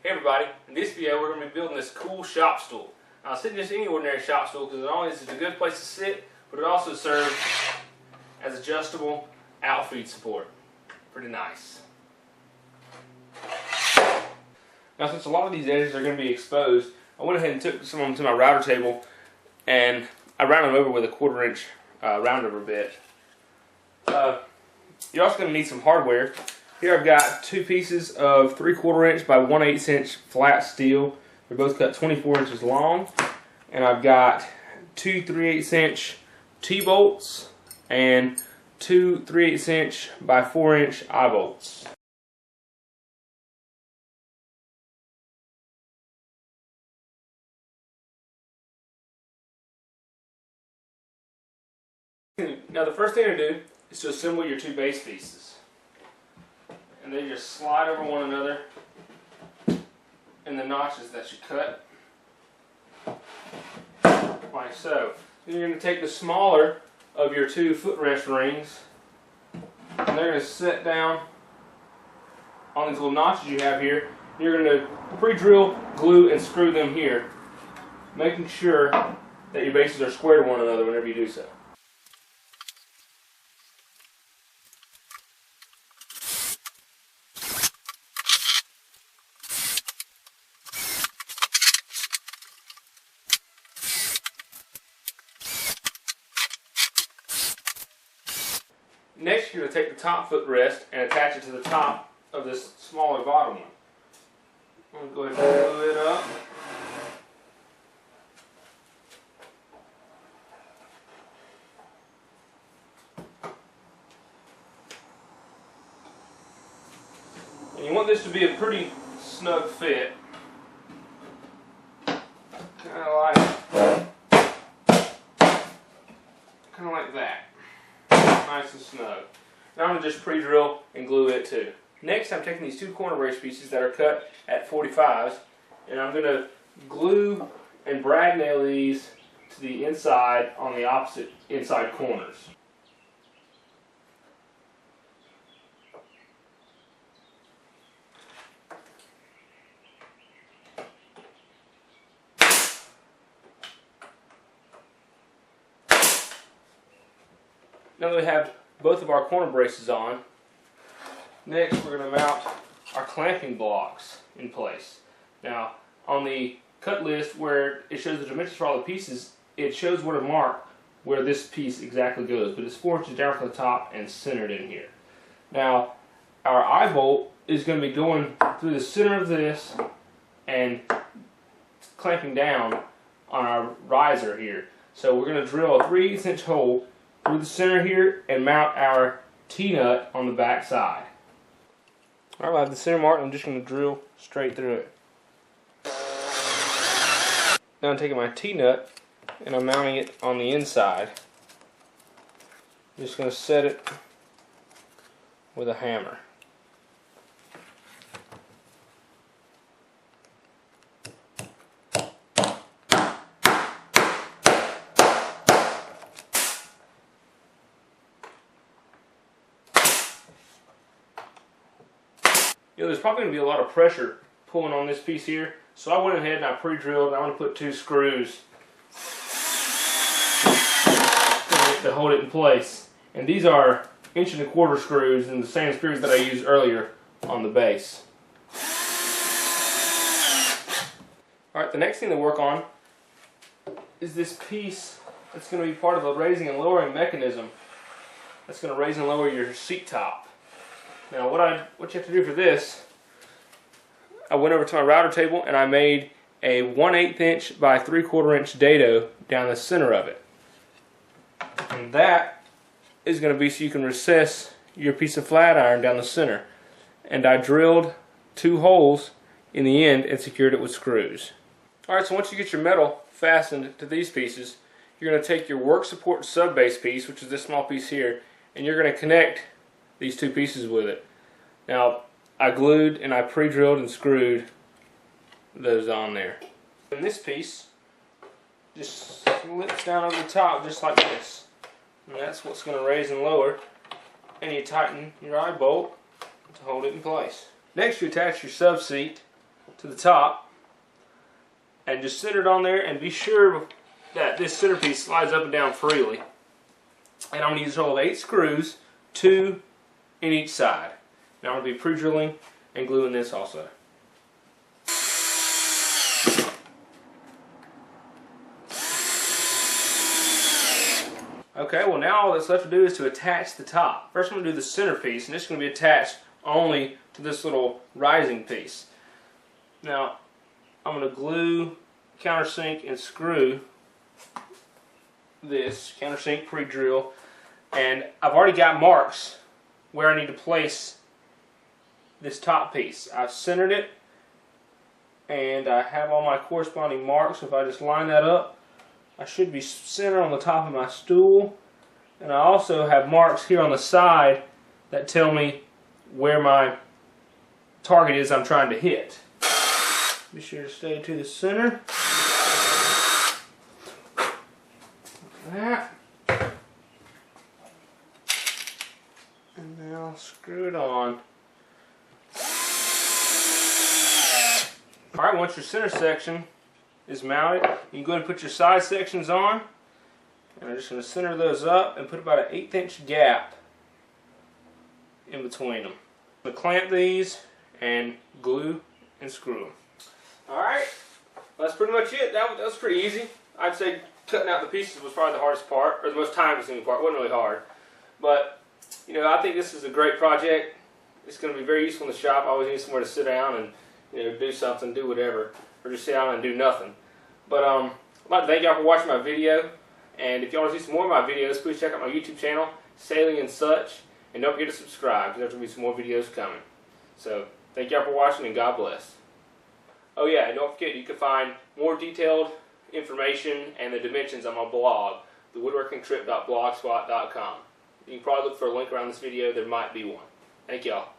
Hey everybody, in this video we're going to be building this cool shop stool. Now it's not just any ordinary shop stool because it not only is it a good place to sit, but it also serves as adjustable outfeed support. Pretty nice. Now since a lot of these edges are going to be exposed, I went ahead and took some of them to my router table and I rounded them over with a 1/4 inch roundover bit. You're also going to need some hardware. Here I've got two pieces of 3/4 inch by 1/8 inch flat steel. They're both cut 24 inches long. And I've got two 3/8 inch T-bolts and two 3/8 inch by 4 inch I-bolts. Now the first thing to do is to assemble your two base pieces. And they just slide over one another in the notches that you cut, like so. Then you're going to take the smaller of your two footrest rings, and they're going to sit down on these little notches you have here. You're going to pre-drill, glue, and screw them here, making sure that your bases are square to one another whenever you do so. Next, you're going to take the top footrest and attach it to the top of this smaller bottom one. I'm going to go ahead and glue it up. And you want this to be a pretty snug fit. Kind of like that. Nice and snug. Now I'm going to just pre-drill and glue it too. Next I'm taking these two corner brace pieces that are cut at 45s and I'm going to glue and brad nail these to the inside on the opposite inside corners. Now that we have both of our corner braces on, next we're going to mount our clamping blocks in place. Now on the cut list where it shows the dimensions for all the pieces, it shows where to mark where this piece exactly goes, but it's 4 inches down from the top and centered in here. Now our eye bolt is going to be going through the center of this and clamping down on our riser here. So we're going to drill a 3/8 inch hole through the center here and mount our T-nut on the back side. Alright, I have the center marked. I'm just going to drill straight through it. Now I'm taking my T-nut and I'm mounting it on the inside. I'm just going to set it with a hammer. There's probably going to be a lot of pressure pulling on this piece here, so I went ahead and I pre-drilled. I'm going to put 2 screws to hold it in place. And these are 1 1/4 screws, and the same screws that I used earlier on the base. Alright, the next thing to work on is this piece that's going to be part of a raising and lowering mechanism that's going to raise and lower your seat top. Now what you have to do for this, I went over to my router table and I made a 1/8 inch by 3/4 inch dado down the center of it. And that is going to be so you can recess your piece of flat iron down the center. And I drilled 2 holes in the end and secured it with screws. Alright, so once you get your metal fastened to these pieces, you're going to take your work support sub base piece, which is this small piece here, and you're going to connect these 2 pieces with it. Now I glued and I pre-drilled and screwed those on there. And this piece just slips down over the top just like this. And that's what's going to raise and lower. And you tighten your eye bolt to hold it in place. Next you attach your sub seat to the top and just center it on there, and be sure that this centerpiece slides up and down freely. And I'm going to use a total of 8 screws, 2 in each side. Now I'm going to be pre-drilling and gluing this also. Okay, well now all that's left to do is to attach the top. First I'm going to do the centerpiece, and this is going to be attached only to this little rising piece. Now I'm going to glue, countersink, and screw this countersink pre-drill, and I've already got marks where I need to place this top piece. I've centered it and I have all my corresponding marks. So if I just line that up, I should be centered on the top of my stool. And I also have marks here on the side that tell me where my target is I'm trying to hit. Be sure to stay to the center. Like that. And now screw it on. Alright, once your center section is mounted, you can go ahead and put your side sections on. And I'm just going to center those up and put about an 1/8 inch gap in between them. I'm going to clamp these and glue and screw them. Alright, well, that's pretty much it. That was pretty easy. I'd say cutting out the pieces was probably the hardest part, or the most time-consuming part. It wasn't really hard. But, you know, I think this is a great project. It's going to be very useful in the shop. I always need somewhere to sit down and, you know, do something, do whatever, or just sit down and do nothing. But I'd like to thank y'all for watching my video. And if y'all want to see some more of my videos, please check out my YouTube channel, Sailing and Such. And don't forget to subscribe, because there's going to be some more videos coming. So, thank y'all for watching, and God bless. Oh yeah, and don't forget, you can find more detailed information and the dimensions on my blog, thewoodworkingtrip.blogspot.com. You can probably look for a link around this video. There might be one. Thank y'all.